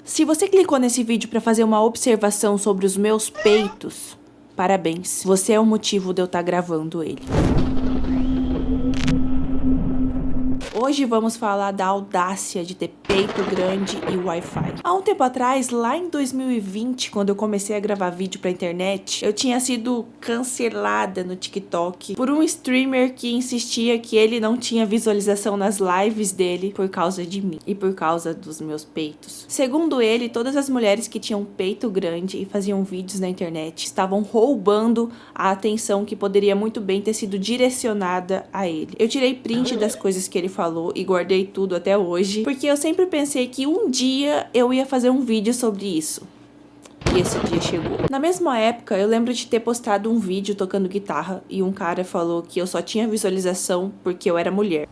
Se você clicou nesse vídeo para fazer uma observação sobre os meus peitos, parabéns. Você é o motivo de eu estar gravando ele. Hoje vamos falar da audácia de ter peito grande e Wi-Fi. Há um tempo atrás, lá em 2020, quando eu comecei a gravar vídeo pra internet, eu tinha sido cancelada no TikTok por um streamer que insistia que ele não tinha visualização nas lives dele por causa de mim e por causa dos meus peitos. Segundo ele, todas as mulheres que tinham peito grande e faziam vídeos na internet estavam roubando a atenção que poderia muito bem ter sido direcionada a ele. Eu tirei print das coisas que ele falou e guardei tudo até hoje, porque eu sempre pensei que um dia eu ia fazer um vídeo sobre isso. E esse dia chegou. Na mesma época, eu lembro de ter postado um vídeo tocando guitarra e um cara falou que eu só tinha visualização porque eu era mulher.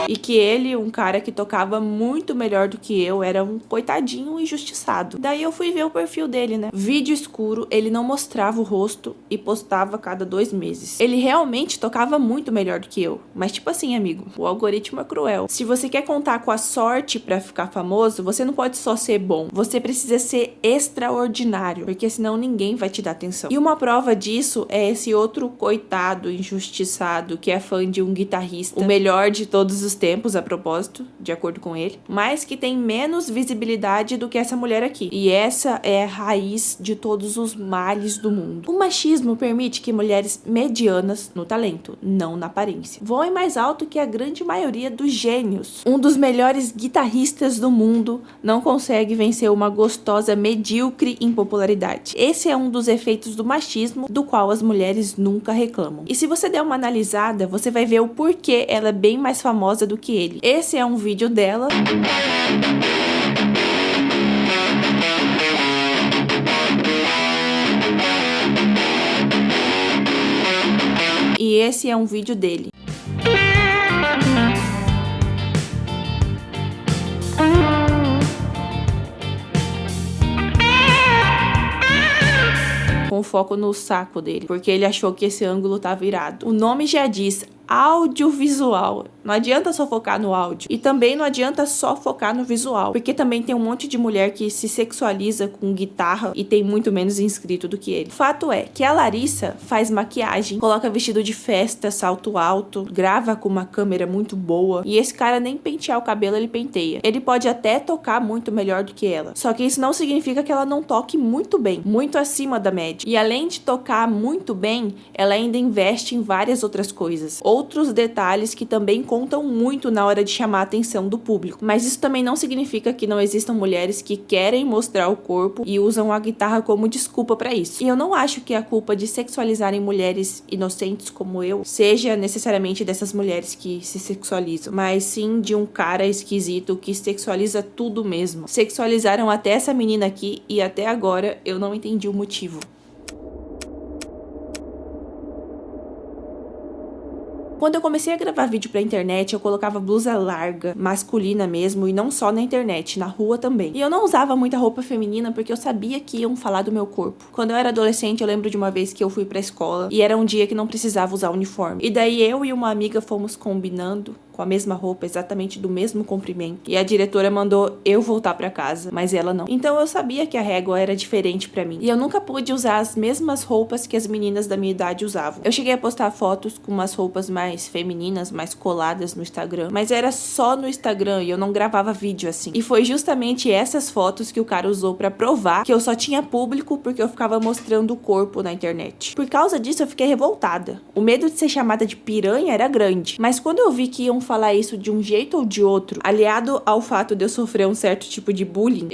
E que ele, um cara que tocava muito melhor do que eu, era um coitadinho injustiçado. Daí eu fui ver o perfil dele, né? Vídeo escuro, ele não mostrava o rosto e postava a cada 2 meses. Ele realmente tocava muito melhor do que eu. Mas tipo assim, amigo, o algoritmo é cruel. Se você quer contar com a sorte pra ficar famoso, você não pode só ser bom. Você precisa ser extraordinário, porque senão ninguém vai te dar atenção. E uma prova disso é esse outro coitado injustiçado que é fã de um guitarrista, o melhor de todos os tempos, a propósito, de acordo com ele, mas que tem menos visibilidade do que essa mulher aqui. E essa é a raiz de todos os males do mundo. O machismo permite que mulheres medianas, no talento, não na aparência, voem mais alto que a grande maioria dos gênios. Um dos melhores guitarristas do mundo não consegue vencer uma gostosa medíocre em popularidade. Esse é um dos efeitos do machismo, do qual as mulheres nunca reclamam. E se você der uma analisada, você vai ver o porquê ela é bem mais famosa do que ele. Esse é um vídeo dela. E esse é um vídeo dele. Com foco no saco dele, porque ele achou que esse ângulo tá virado. O nome já diz, audiovisual. Não adianta só focar no áudio. E também não adianta só focar no visual. Porque também tem um monte de mulher que se sexualiza com guitarra e tem muito menos inscrito do que ele. Fato é que a Larissa faz maquiagem, coloca vestido de festa, salto alto, grava com uma câmera muito boa. E esse cara nem pentear o cabelo ele penteia. Ele pode até tocar muito melhor do que ela. Só que isso não significa que ela não toque muito bem. Muito acima da média. E além de tocar muito bem, ela ainda investe em várias outras coisas. Outros detalhes que também contam muito na hora de chamar a atenção do público. Mas isso também não significa que não existam mulheres que querem mostrar o corpo e usam a guitarra como desculpa pra isso. E eu não acho que a culpa de sexualizarem mulheres inocentes como eu seja necessariamente dessas mulheres que se sexualizam, mas sim de um cara esquisito que sexualiza tudo mesmo. Sexualizaram até essa menina aqui e até agora eu não entendi o motivo. Quando eu comecei a gravar vídeo pra internet, eu colocava blusa larga, masculina mesmo, e não só na internet, na rua também. E eu não usava muita roupa feminina porque eu sabia que iam falar do meu corpo. Quando eu era adolescente, eu lembro de uma vez que eu fui pra escola e era um dia que não precisava usar uniforme. E daí eu e uma amiga fomos combinando com a mesma roupa, exatamente do mesmo comprimento. E a diretora mandou eu voltar pra casa, mas ela não. Então eu sabia que a régua era diferente pra mim. E eu nunca pude usar as mesmas roupas que as meninas da minha idade usavam. Eu cheguei a postar fotos com umas roupas mais femininas, mais coladas no Instagram, mas era só no Instagram e eu não gravava vídeo assim. E foi justamente essas fotos que o cara usou pra provar que eu só tinha público porque eu ficava mostrando o corpo na internet. Por causa disso eu fiquei revoltada. O medo de ser chamada de piranha era grande, mas quando eu vi que iam falar isso de um jeito ou de outro, aliado ao fato de eu sofrer um certo tipo de bullying,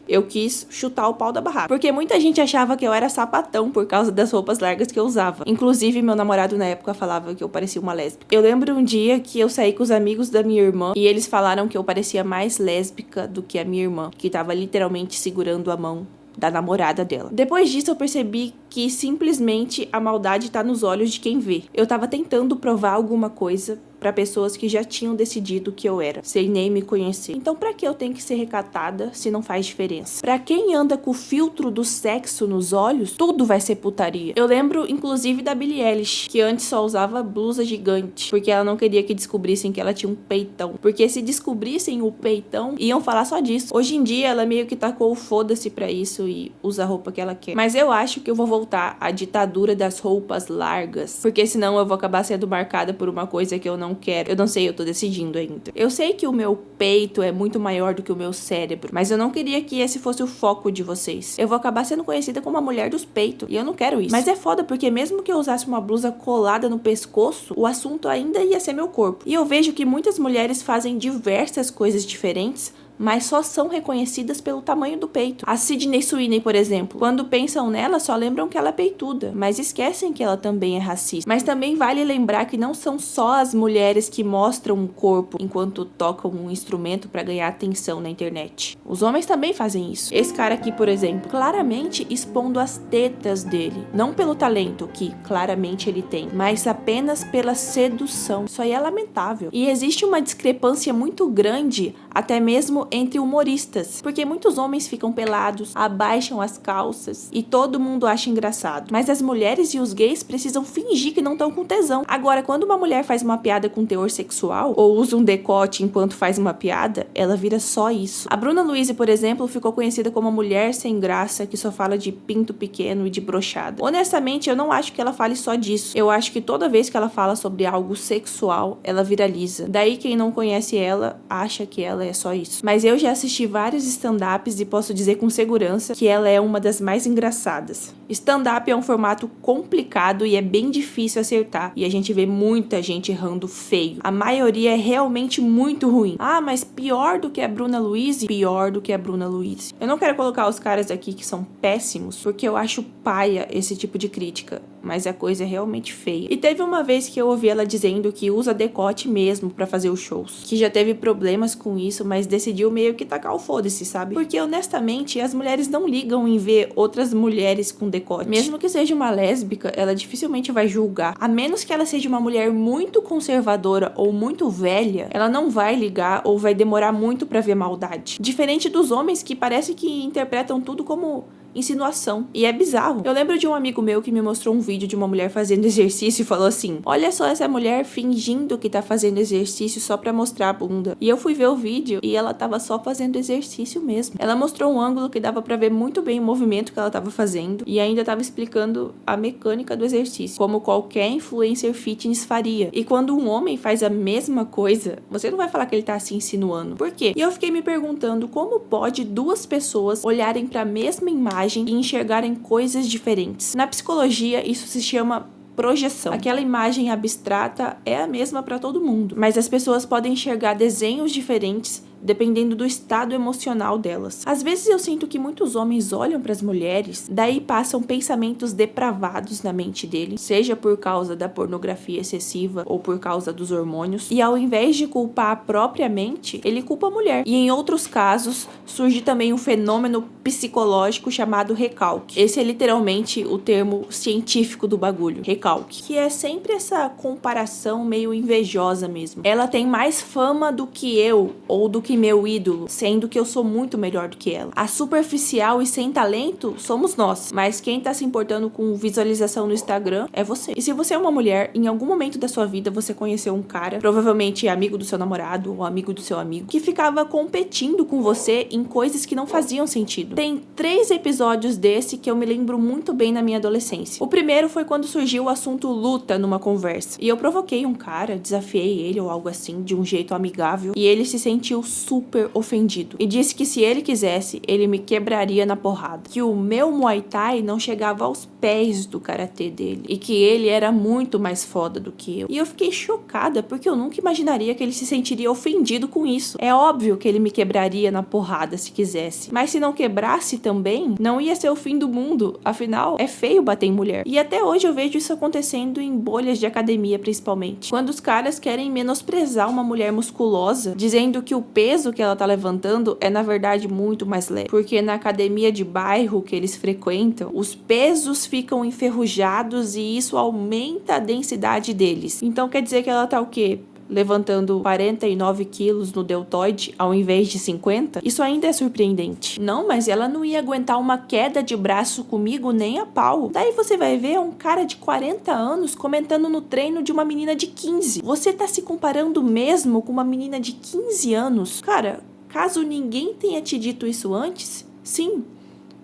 eu quis chutar o pau da barraca. Porque muita gente achava que eu era sapatão por causa das roupas largas que eu usava. Inclusive, meu namorado na época falava que eu parecia uma lésbica. Eu lembro um dia que eu saí com os amigos da minha irmã e eles falaram que eu parecia mais lésbica do que a minha irmã, que tava literalmente segurando a mão da namorada dela. Depois disso eu percebi que simplesmente a maldade tá nos olhos de quem vê. Eu tava tentando provar alguma coisa para pessoas que já tinham decidido que eu era, sem nem me conhecer. Então, pra que eu tenho que ser recatada se não faz diferença? Pra quem anda com o filtro do sexo nos olhos, tudo vai ser putaria. Eu lembro, inclusive, da Billie Eilish, que antes só usava blusa gigante, porque ela não queria que descobrissem que ela tinha um peitão. Porque se descobrissem o peitão, iam falar só disso. Hoje em dia, ela meio que tacou o foda-se pra isso e usa a roupa que ela quer. Mas eu acho que eu vou voltar à ditadura das roupas largas, porque senão eu vou acabar sendo marcada por uma coisa que eu não quero. Eu não sei, eu tô decidindo ainda. Eu sei que o meu peito é muito maior do que o meu cérebro, mas eu não queria que esse fosse o foco de vocês. Eu vou acabar sendo conhecida como a mulher dos peitos, e eu não quero isso. Mas é foda, porque mesmo que eu usasse uma blusa colada no pescoço, o assunto ainda ia ser meu corpo. E eu vejo que muitas mulheres fazem diversas coisas diferentes, mas só são reconhecidas pelo tamanho do peito. A Sydney Sweeney, por exemplo, quando pensam nela, só lembram que ela é peituda, mas esquecem que ela também é racista. Mas também vale lembrar que não são só as mulheres que mostram um corpo enquanto tocam um instrumento para ganhar atenção na internet. Os homens também fazem isso. Esse cara aqui, por exemplo, claramente expondo as tetas dele, não pelo talento, que claramente ele tem, mas apenas pela sedução. Isso aí é lamentável. E existe uma discrepância muito grande, até mesmo entre humoristas, porque muitos homens ficam pelados, abaixam as calças e todo mundo acha engraçado. Mas as mulheres e os gays precisam fingir que não estão com tesão. Agora, quando uma mulher faz uma piada com teor sexual ou usa um decote enquanto faz uma piada, ela vira só isso. A Bruna Luise, por exemplo, ficou conhecida como uma mulher sem graça que só fala de pinto pequeno e de broxada. Honestamente, eu não acho que ela fale só disso. Eu acho que toda vez que ela fala sobre algo sexual, ela viraliza. Daí quem não conhece ela acha que ela é só isso. Mas eu já assisti vários stand-ups e posso dizer com segurança que ela é uma das mais engraçadas. Stand-up é um formato complicado e é bem difícil acertar, e a gente vê muita gente errando feio. A maioria é realmente muito ruim. Ah, mas pior do que a Bruna Luise? Pior do que a Bruna Luise. Eu não quero colocar os caras aqui que são péssimos, porque eu acho paia esse tipo de crítica, mas a coisa é realmente feia. E teve uma vez que eu ouvi ela dizendo que usa decote mesmo pra fazer os shows, que já teve problemas com isso, mas decidiu meio que tacar o foda-se, sabe? Porque honestamente as mulheres não ligam em ver outras mulheres com decote. Mesmo que seja uma lésbica, ela dificilmente vai julgar. A menos que ela seja uma mulher muito conservadora ou muito velha, ela não vai ligar ou vai demorar muito pra ver maldade. Diferente dos homens que parece que interpretam tudo como insinuação. E é bizarro. Eu lembro de um amigo meu que me mostrou um vídeo de uma mulher fazendo exercício e falou assim: olha só essa mulher fingindo que tá fazendo exercício só pra mostrar a bunda. E eu fui ver o vídeo e ela tava só fazendo exercício mesmo. Ela mostrou um ângulo que dava pra ver muito bem o movimento que ela tava fazendo e ainda tava explicando a mecânica do exercício, como qualquer influencer fitness faria. E quando um homem faz a mesma coisa, você não vai falar que ele tá se insinuando. Por quê? E eu fiquei me perguntando como pode duas pessoas olharem pra mesma imagem e enxergarem coisas diferentes. Na psicologia, isso se chama projeção. Aquela imagem abstrata é a mesma para todo mundo, mas as pessoas podem enxergar desenhos diferentes dependendo do estado emocional delas. Às vezes eu sinto que muitos homens olham para as mulheres, daí passam pensamentos depravados na mente dele, seja por causa da pornografia excessiva ou por causa dos hormônios, e ao invés de culpar a própria mente, ele culpa a mulher. E em outros casos, surge também um fenômeno psicológico chamado recalque. Esse é literalmente o termo científico do bagulho, recalque, que é sempre essa comparação meio invejosa mesmo. Ela tem mais fama do que eu, ou do que meu ídolo, sendo que eu sou muito melhor do que ela. A superficial e sem talento somos nós, mas quem tá se importando com visualização no Instagram é você. E se você é uma mulher, em algum momento da sua vida você conheceu um cara, provavelmente amigo do seu namorado ou amigo do seu amigo, que ficava competindo com você em coisas que não faziam sentido. Tem 3 episódios desse que eu me lembro muito bem na minha adolescência. O primeiro foi quando surgiu o assunto luta numa conversa, e eu provoquei um cara, desafiei ele ou algo assim, de um jeito amigável, e ele se sentiu super ofendido e disse que se ele quisesse, ele me quebraria na porrada, que o meu Muay Thai não chegava aos pés do karatê dele e que ele era muito mais foda do que eu. E eu fiquei chocada porque eu nunca imaginaria que ele se sentiria ofendido com isso. É óbvio que ele me quebraria na porrada se quisesse, mas se não quebrasse também, não ia ser o fim do mundo. Afinal, é feio bater em mulher. E até hoje eu vejo isso acontecendo em bolhas de academia, principalmente, quando os caras querem menosprezar uma mulher musculosa, dizendo que o peso peso que ela tá levantando é na verdade muito mais leve, porque na academia de bairro que eles frequentam, os pesos ficam enferrujados e isso aumenta a densidade deles. Então quer dizer que ela tá o quê? Levantando 49 quilos no deltoide ao invés de 50? Isso ainda é surpreendente. Não, mas ela não ia aguentar uma queda de braço comigo nem a pau. Daí você vai ver um cara de 40 anos comentando no treino de uma menina de 15. Você tá se comparando mesmo com uma menina de 15 anos? Cara, caso ninguém tenha te dito isso antes, sim,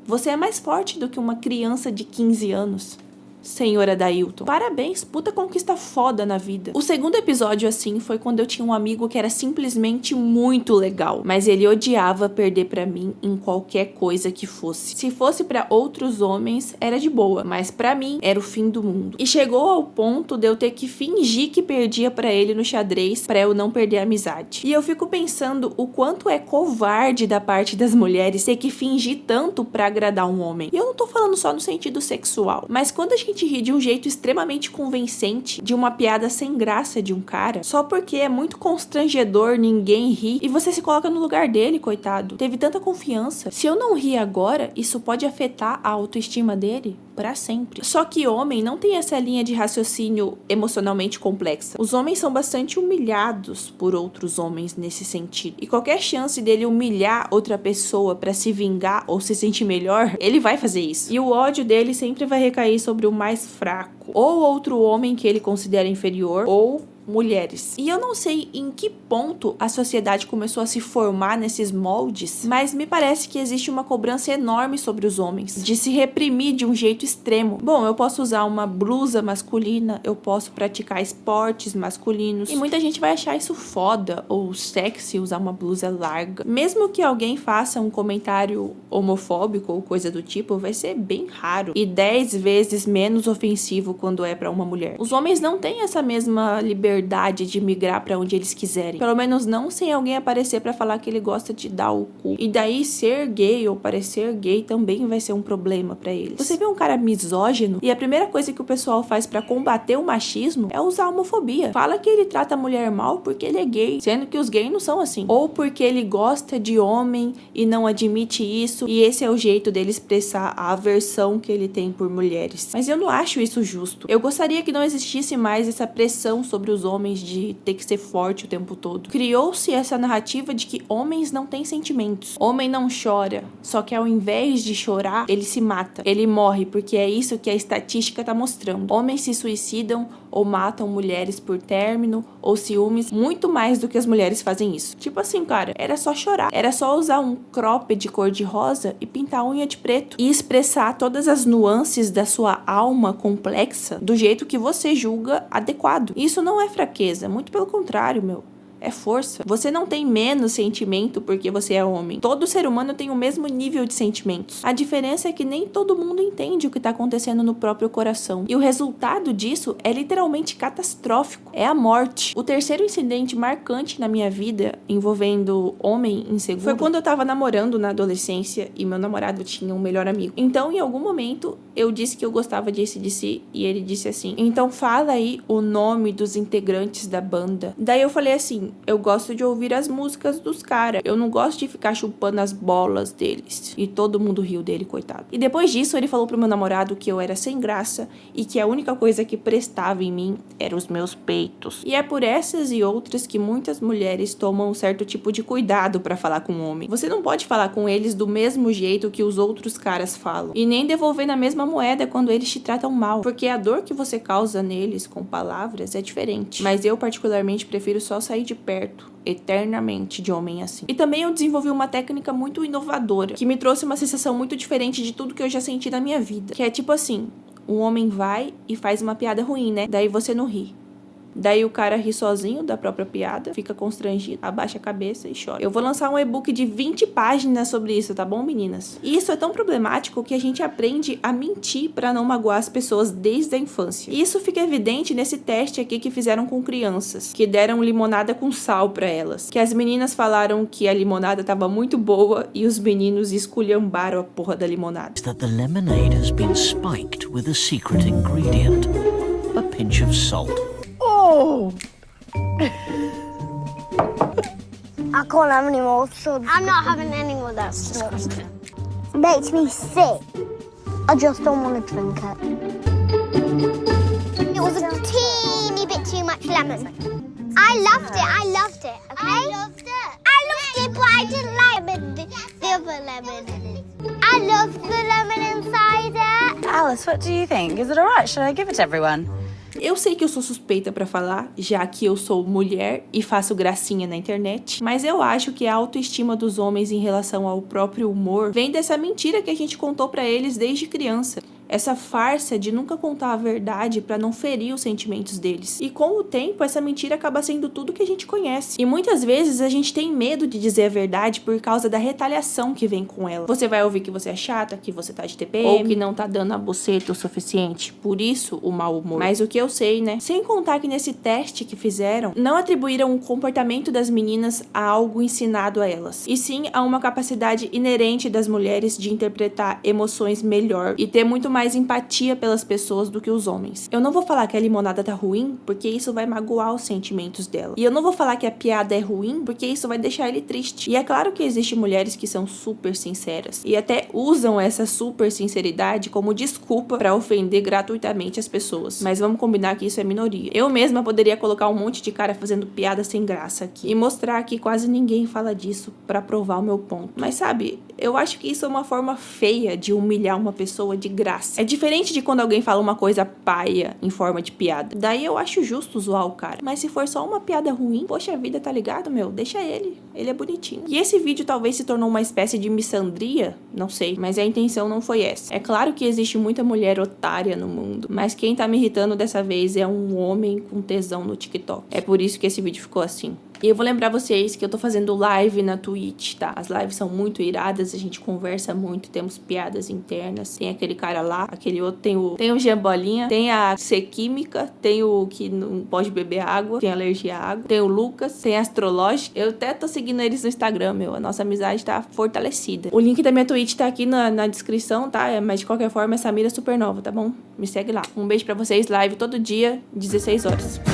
você é mais forte do que uma criança de 15 anos. Senhora Dailton, parabéns, puta conquista foda na vida. O segundo episódio assim foi quando eu tinha um amigo que era simplesmente muito legal, mas ele odiava perder pra mim em qualquer coisa que fosse. Se fosse pra outros homens, era de boa, mas pra mim era o fim do mundo. E chegou ao ponto de eu ter que fingir que perdia pra ele no xadrez pra eu não perder a amizade. E eu fico pensando o quanto é covarde da parte das mulheres ter que fingir tanto pra agradar um homem. E eu não tô falando só no sentido sexual, mas quando a gente ri de um jeito extremamente convincente de uma piada sem graça de um cara, só porque é muito constrangedor ninguém rir e você se coloca no lugar dele, coitado. Teve tanta confiança. Se eu não rir agora, isso pode afetar a autoestima dele pra sempre. Só que homem não tem essa linha de raciocínio emocionalmente complexa. Os homens são bastante humilhados por outros homens nesse sentido. E qualquer chance dele humilhar outra pessoa pra se vingar ou se sentir melhor, ele vai fazer isso. E o ódio dele sempre vai recair sobre o mais fraco, ou outro homem que ele considera inferior, ou mulheres. E eu não sei em que ponto a sociedade começou a se formar nesses moldes, mas me parece que existe uma cobrança enorme sobre os homens, de se reprimir de um jeito extremo. Bom, eu posso usar uma blusa masculina, eu posso praticar esportes masculinos, e muita gente vai achar isso foda ou sexy usar uma blusa larga. Mesmo que alguém faça um comentário homofóbico ou coisa do tipo, vai ser bem raro e 10 vezes menos ofensivo quando é pra uma mulher. Os homens não têm essa mesma liberdade de migrar pra onde eles quiserem. Pelo menos não sem alguém aparecer pra falar que ele gosta de dar o cu. E daí ser gay ou parecer gay também vai ser um problema pra eles. Você vê um cara misógino e a primeira coisa que o pessoal faz pra combater o machismo é usar a homofobia. Fala que ele trata a mulher mal porque ele é gay, sendo que os gays não são assim. Ou porque ele gosta de homem e não admite isso, e esse é o jeito dele expressar a aversão que ele tem por mulheres. Mas eu não acho isso justo. Eu gostaria que não existisse mais essa pressão sobre os homens de ter que ser forte o tempo todo. Criou-se essa narrativa de que homens não têm sentimentos. Homem não chora, só que ao invés de chorar, ele se mata. Ele morre, porque é isso que a estatística tá mostrando. Homens se suicidam ou matam mulheres por término ou ciúmes muito mais do que as mulheres fazem isso. Tipo assim, cara, era só chorar. Era só usar um cropped cor de rosa e pintar a unha de preto. E expressar todas as nuances da sua alma complexa do jeito que você julga adequado. Isso não é fraqueza, muito pelo contrário, meu. É força. Você não tem menos sentimento porque você é homem. Todo ser humano tem o mesmo nível de sentimentos. A diferença é que nem todo mundo entende o que tá acontecendo no próprio coração. E o resultado disso é literalmente catastrófico. É a morte. O terceiro incidente marcante na minha vida envolvendo homem inseguro foi quando eu tava namorando na adolescência e meu namorado tinha um melhor amigo. Então, em algum momento, eu disse que eu gostava de AC/DC e ele disse assim: então fala aí o nome dos integrantes da banda. Daí eu falei assim: eu gosto de ouvir as músicas dos caras. Eu não gosto de ficar chupando as bolas deles. E todo mundo riu dele, coitado. E depois disso, ele falou pro meu namorado que eu era sem graça e que a única coisa que prestava em mim eram os meus peitos. E é por essas e outras que muitas mulheres tomam um certo tipo de cuidado pra falar com um homem. Você não pode falar com eles do mesmo jeito que os outros caras falam. E nem devolver na mesma moeda quando eles te tratam mal. Porque a dor que você causa neles com palavras é diferente. Mas eu, particularmente, prefiro só sair de perto eternamente de homem assim. E também eu desenvolvi uma técnica muito inovadora, que me trouxe uma sensação muito diferente de tudo que eu já senti na minha vida. Que é tipo assim, um homem vai e faz uma piada ruim, né? Daí você não ri. Daí o cara ri sozinho da própria piada, fica constrangido, abaixa a cabeça e chora. Eu vou lançar um e-book de 20 páginas sobre isso, tá bom, meninas? E isso é tão problemático que a gente aprende a mentir pra não magoar as pessoas desde a infância. E isso fica evidente nesse teste aqui que fizeram com crianças, que deram limonada com sal pra elas. Que as meninas falaram que a limonada tava muito boa e os meninos esculhambaram a porra da limonada. That the lemonade has been spiked with a secret ingredient, a pinch of salt. Oh! A can't have any more. So I'm not having any more. That's disgusting. it makes me sick. I just don't want to drink it. It was a teeny bit too much lemon. I loved it. Okay? I loved it, but I didn't like the other lemon. I loved the lemon inside it. Alice, what do you think? Is it alright? Should I give it to everyone? Eu sei que eu sou suspeita pra falar, já que eu sou mulher e faço gracinha na internet, mas eu acho que a autoestima dos homens em relação ao próprio humor vem dessa mentira que a gente contou pra eles desde criança. Essa farsa de nunca contar a verdade pra não ferir os sentimentos deles. E com o tempo, essa mentira acaba sendo tudo que a gente conhece. E muitas vezes a gente tem medo de dizer a verdade por causa da retaliação que vem com ela. Você vai ouvir que você é chata, que você tá de TPM, ou que não tá dando a buceta o suficiente. Por isso, o mau humor. Mas o que eu sei, né? Sem contar que nesse teste que fizeram, não atribuíram o comportamento das meninas a algo ensinado a elas. E sim a uma capacidade inerente das mulheres de interpretar emoções melhor e ter muito mais empatia pelas pessoas do que os homens. Eu não vou falar que a limonada tá ruim, porque isso vai magoar os sentimentos dela. E eu não vou falar que a piada é ruim, porque isso vai deixar ele triste. E é claro que existem mulheres que são super sinceras e até usam essa super sinceridade como desculpa pra ofender gratuitamente as pessoas. Mas vamos combinar que isso é minoria. Eu mesma poderia colocar um monte de cara fazendo piada sem graça aqui e mostrar que quase ninguém fala disso pra provar o meu ponto. Mas sabe, eu acho que isso é uma forma feia de humilhar uma pessoa de graça. É diferente de quando alguém fala uma coisa paia em forma de piada. Daí eu acho justo zoar o cara. Mas se for só uma piada ruim, poxa vida, tá ligado, meu? Deixa ele. Ele é bonitinho. E esse vídeo talvez se tornou uma espécie de missandria, não sei. Mas a intenção não foi essa. É claro que existe muita mulher otária no mundo. Mas quem tá me irritando dessa vez é um homem com tesão no TikTok. É por isso que esse vídeo ficou assim. E eu vou lembrar vocês que eu tô fazendo live na Twitch, tá? As lives são muito iradas, a gente conversa muito, temos piadas internas. Tem aquele cara lá, aquele outro, tem o Jambolinha, tem a C-Química, tem o que não pode beber água, tem alergia à água, tem o Lucas, tem a Astrológica. Eu até tô seguindo eles no Instagram, meu. A nossa amizade tá fortalecida. O link da minha Twitch tá aqui na descrição, tá? Mas de qualquer forma, é Samira Supernova, tá bom? Me segue lá. Um beijo pra vocês, live todo dia, 16 horas.